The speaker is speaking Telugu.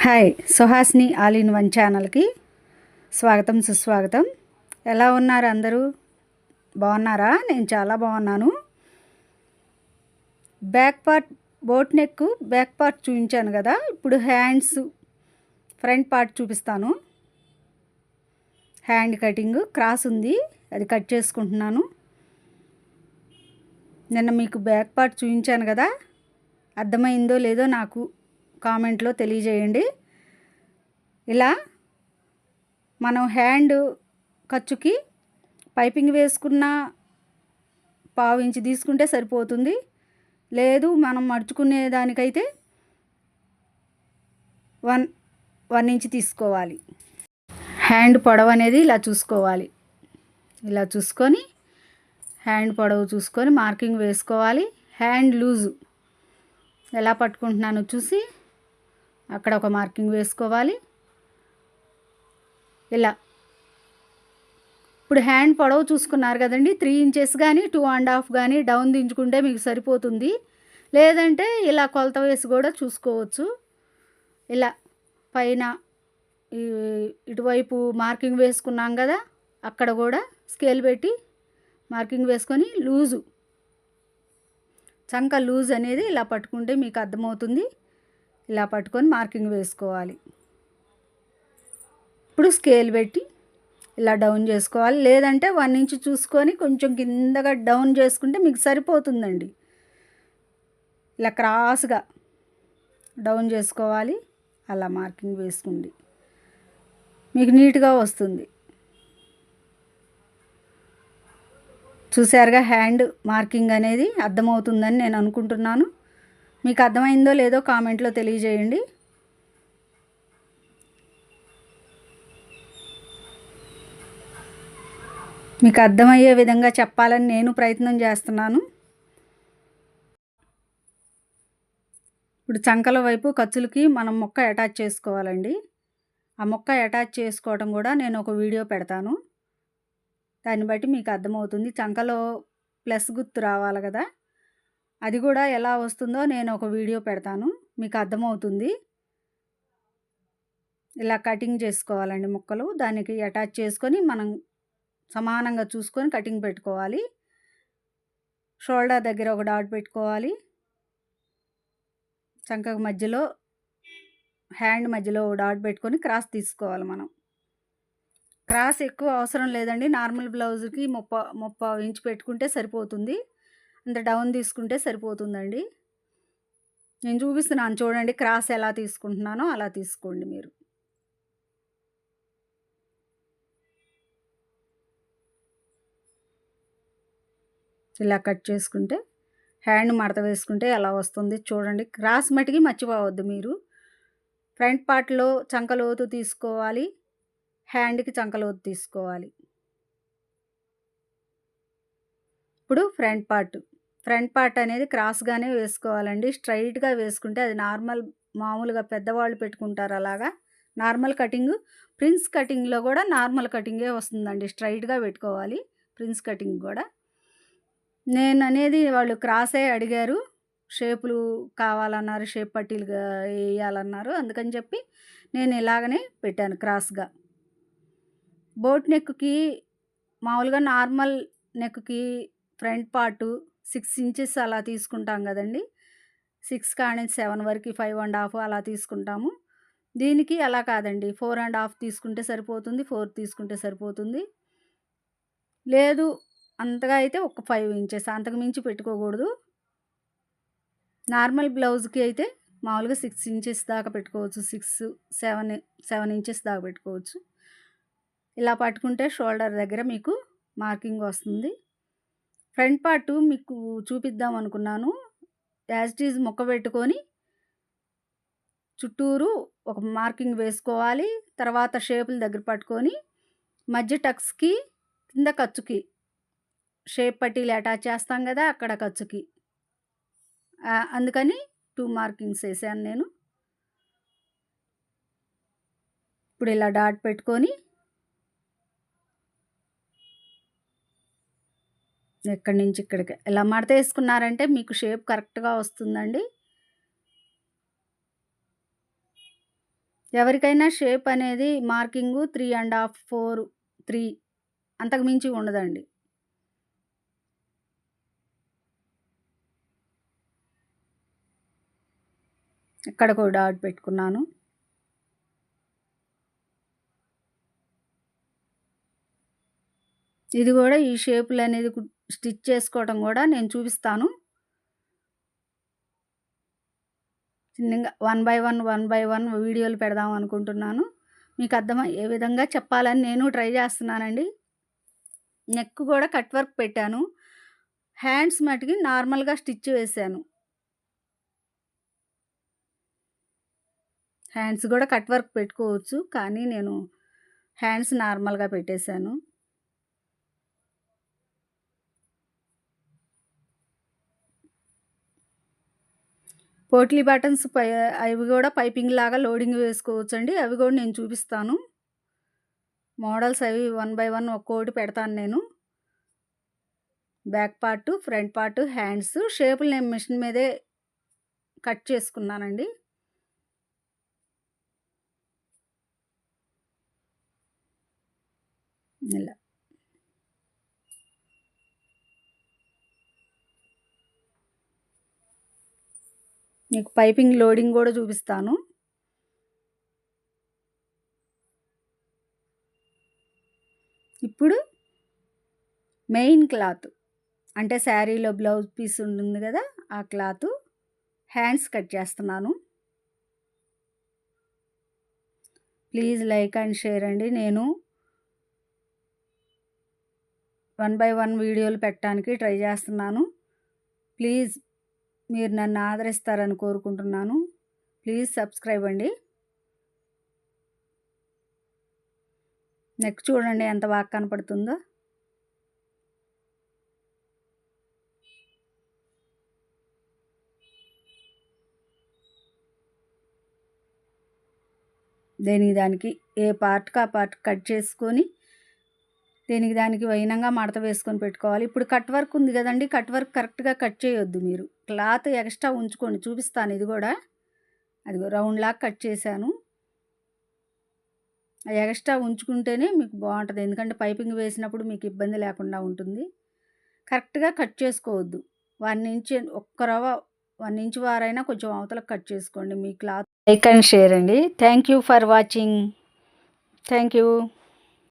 Hi, Suhasini all in one ఛానల్కి స్వాగతం సుస్వాగతం. ఎలా ఉన్నారు అందరూ? బాగున్నారా? నేను చాలా బాగున్నాను. Back part boat neck back part చూపించాను కదా, ఇప్పుడు హ్యాండ్స్ ఫ్రంట్ పార్ట్ చూపిస్తాను. హ్యాండ్ కటింగ్ క్రాస్ ఉంది, అది కట్ చేసుకుంటున్నాను. నిన్న మీకు బ్యాక్ పార్ట్ చూపించాను కదా, అర్థమైందో లేదో నాకు కామెంట్లో తెలియజేయండి. ఇలా మనం హ్యాండ్ ఖర్చుకి పైపింగ్ వేసుకున్న పావు ఇంచు తీసుకుంటే సరిపోతుంది. లేదు మనం మడుచుకునే దానికైతే వన్ ఇంచ్ తీసుకోవాలి. హ్యాండ్ పొడవు అనేది ఇలా చూసుకోవాలి. ఇలా చూసుకొని హ్యాండ్ పొడవు చూసుకొని మార్కింగ్ వేసుకోవాలి. హ్యాండ్ లూజు ఎలా పట్టుకుంటున్నానో చూసి అక్కడ ఒక మార్కింగ్ వేసుకోవాలి. ఇలా ఇప్పుడు హ్యాండ్ పొడవు చూసుకున్నారు కదండి, 3 ఇంచెస్ కానీ 2.5 కానీ డౌన్ దించుకుంటే మీకు సరిపోతుంది. లేదంటే ఇలా కొలత వేసి కూడా చూసుకోవచ్చు. ఇలా పైన ఇటువైపు మార్కింగ్ వేసుకున్నాం కదా, అక్కడ కూడా స్కేల్ పెట్టి మార్కింగ్ వేసుకొని లూజు చంక లూజ్ అనేది ఇలా పట్టుకుంటే మీకు అర్థమవుతుంది. ఇలా పట్టుకొని మార్కింగ్ వేసుకోవాలి. ఇప్పుడు స్కేల్ పెట్టి ఇలా డౌన్ చేసుకోవాలి. లేదంటే 1 ఇంచ్ చూసుకొని కొంచెం కిందగా డౌన్ చేసుకుంటే మీకు సరిపోతుందండి. ఇలా క్రాస్గా డౌన్ చేసుకోవాలి. అలా మార్కింగ్ వేసుకోండి, మీకు నీట్గా వస్తుంది. చూసారుగా, హ్యాండ్ మార్కింగ్ అనేది అర్థమవుతుందని నేను అనుకుంటున్నాను. మీకు అర్థమైందో లేదో కామెంట్లో తెలియజేయండి. మీకు అర్థమయ్యే విధంగా చెప్పాలని నేను ప్రయత్నం చేస్తున్నాను. ఇప్పుడు చంకల వైపు ఖర్చులకి మనం మొక్క అటాచ్ చేసుకోవాలండి. ఆ మొక్క అటాచ్ చేసుకోవడం కూడా నేను ఒక వీడియో పెడతాను. దాన్ని బట్టి మీకు అర్థమవుతుంది. చంకలో ప్లస్ గుర్తు రావాలి కదా, అది కూడా ఎలా వస్తుందో నేను ఒక వీడియో పెడతాను, మీకు అర్థమవుతుంది. ఇలా కటింగ్ చేసుకోవాలండి ముక్కలు. దానికి అటాచ్ చేసుకొని మనం సమానంగా చూసుకొని కటింగ్ పెట్టుకోవాలి. షోల్డర్ దగ్గర ఒక డాట్ పెట్టుకోవాలి. చంకకు మధ్యలో హ్యాండ్ మధ్యలో డాట్ పెట్టుకొని క్రాస్ తీసుకోవాలి. మనం క్రాస్ ఎక్కువ అవసరం లేదండి. నార్మల్ బ్లౌజ్కి 30 ఇంచ్ పెట్టుకుంటే సరిపోతుంది. అంత డౌన్ తీసుకుంటే సరిపోతుందండి. నేను చూపిస్తున్నాను చూడండి, క్రాస్ ఎలా తీసుకుంటున్నానో అలా తీసుకోండి మీరు. ఇలా కట్ చేసుకుంటే హ్యాండ్ మడత వేసుకుంటే ఎలా వస్తుంది చూడండి. క్రాస్ మటుకి మర్చిపోవద్దు మీరు. ఫ్రంట్ పార్ట్లో చంకలోతు తీసుకోవాలి, హ్యాండ్కి చంకలోతు తీసుకోవాలి. ఇప్పుడు ఫ్రంట్ పార్ట్ అనేది క్రాస్గానే వేసుకోవాలండి. స్ట్రైట్గా వేసుకుంటే అది మామూలుగా పెద్దవాళ్ళు పెట్టుకుంటారు అలాగా నార్మల్ కటింగ్. ప్రిన్స్ కటింగ్లో కూడా నార్మల్ కటింగే వస్తుందండి, స్ట్రైట్గా పెట్టుకోవాలి ప్రిన్స్ కటింగ్ కూడా. నేను అనేది వాళ్ళు క్రాసే అడిగారు, షేపులు కావాలన్నారు, షేప్ పట్టీలు వేయాలన్నారు. అందుకని చెప్పి నేను ఇలాగనే పెట్టాను క్రాస్గా. బోట్ నెక్కి మామూలుగా నార్మల్ నెక్కి ఫ్రంట్ పార్టు 6 ఇంచెస్ అలా తీసుకుంటాం కదండి. 6 కానించి 7 వరకు 5.5 అలా తీసుకుంటాము. దీనికి అలా కాదండి, 4.5 తీసుకుంటే సరిపోతుంది, 4 తీసుకుంటే సరిపోతుంది. లేదు అంతగా అయితే ఒక 5 ఇంచెస్, అంతకు మించి పెట్టుకోకూడదు. నార్మల్ బ్లౌజ్కి అయితే మామూలుగా 6 ఇంచెస్ దాకా పెట్టుకోవచ్చు, 7 ఇంచెస్ దాకా పెట్టుకోవచ్చు. ఇలా పట్టుకుంటే షోల్డర్ దగ్గర మీకు మార్కింగ్ వస్తుంది. ఫ్రంట్ పార్ట్ మీకు చూపిద్దాం అనుకున్నాను. యాజ్ ఇట్ ఈజ్ మొక్క పెట్టుకొని చుట్టూరు ఒక మార్కింగ్ వేసుకోవాలి. తర్వాత షేపుల దగ్గర పట్టుకొని మధ్య టక్స్కి కింద ఖర్చుకి షేప్ పట్టీలు అటాచ్ చేస్తాం కదా, అక్కడ ఖర్చుకి అందుకని 2 మార్కింగ్స్ వేసాను నేను. ఇప్పుడు ఇలా డాట్ పెట్టుకొని ఎక్కడి నుంచి ఇక్కడికి ఇలా మడత వేసుకున్నారంటే మీకు షేప్ కరెక్ట్గా వస్తుందండి. ఎవరికైనా షేప్ అనేది మార్కింగు 3½ 4 3 అంతకు మించి ఉండదండి. ఇక్కడకో డాట్ పెట్టుకున్నాను. ఇది గూడా ఈ షేపులనేది స్టిచ్ చేసుకోవడం గూడా నేను చూపిస్తాను. చిన్నగా 1 బై 1 వీడియోలు పెడదాం అనుకుంటున్నాను. మీకు అర్థమయ్యే విధంగా చెప్పాలని నేను ట్రై చేస్తున్నానండి. నెక్ గూడా కట్ వర్క్ పెట్టాను. హ్యాండ్స్ మటికి నార్మల్‌గా స్టిచ్ వేశాను. హ్యాండ్స్ గూడా కట్ వర్క్ పెట్టుకోవచ్చు. కానీ నేను హ్యాండ్స్ నార్మల్‌గా పెట్టేశాను. పోట్లీ బటన్స్ అవి గూడా పైపింగ్ లాగా లోడింగ్ వేసుకోవచ్చండి. అవి గూడా నేను చూపిస్తాను. మోడల్స్ అవి 1 బై 1 ఒక్కోటి పెడతాను నేను. Back part, front part, hands షేపులు నేను మిషన్ మీదే కట్ చేసుకున్నానండి. ఇలా. మీకు పైపింగ్ లోడింగ్ గూడా చూపిస్తాను. ఇప్పుడు మెయిన్ క్లాత్ అంటే శారీలో బ్లౌజ్ పీస్ ఉంటుంది గదా! ఆ క్లాతు హ్యాండ్స్ కట్ చేస్తున్నాను. ప్లీజ్ లైక్ అండ్ షేర్ అండి. నేను 1 బై 1 వీడియోలు పెట్టడానికి ట్రై చేస్తున్నాను. ప్లీజ్ మీరు నన్ను ఆదరిస్తారని కోరుకుంటున్నాను. ప్లీజ్ సబ్స్క్రైబ్ అండి. నెక్ చూడండి ఎంత బాగా కనపడుతుందో. దేనికి దానికి ఏ పార్ట్‌కి ఆ పార్ట్ కట్ చేసుకొని దేనికి దానికి వైనంగా మడత వేసుకొని పెట్టుకోవాలి. ఇప్పుడు కట్ వర్క్ ఉంది గదండీ! కట్ వర్క్ కరెక్ట్‌గా కట్ చేయొద్దు మీరు. క్లాత్ ఎక్స్ట్రా ఉంచుకోండి. చూపిస్తాను ఇది గూడా. అదిగో రౌండ్‌లాగా కట్ చేశాను. ఆ ఎక్స్ట్రా ఉంచుకుంటేనే మీకు బావుంటది. ఎందుకంటే పైపింగ్ వేసినప్పుడు మీకు ఇబ్బంది లేకుండా ఉంటుంది. కరెక్ట్‌గా కట్ చేసుకోవద్దు. 1 ఇంచ్ ఒక్క రవ్వ 1 ఇంచ్ వారైనా కొంచెం అవతలకి కట్ చేసుకోండి. మీ క్లాత్ లైక్ అండ్ షేర్ అండి. Thank you for watching. Thank you.